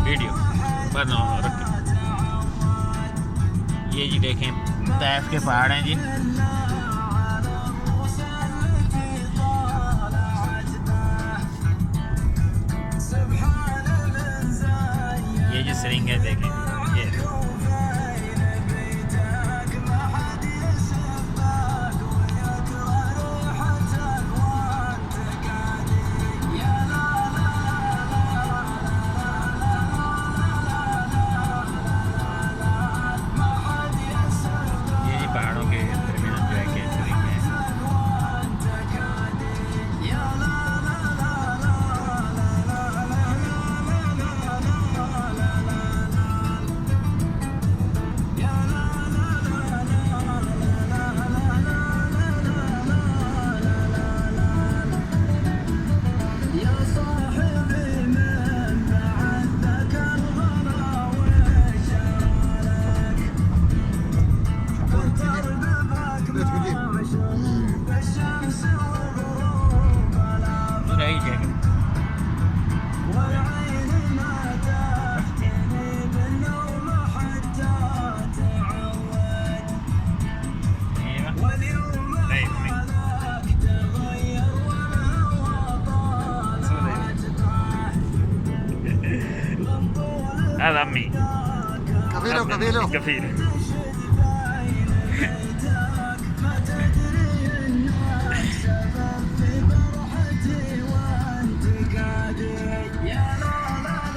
Video बना रखें। ये जी देखें तैफ के पहाड़ हैं जी। ये जी सरिंग है देखें ये। पहाड़ों के दरमियान जो है केसरिंग है। रही जगह هذا عمي كفيله كفيل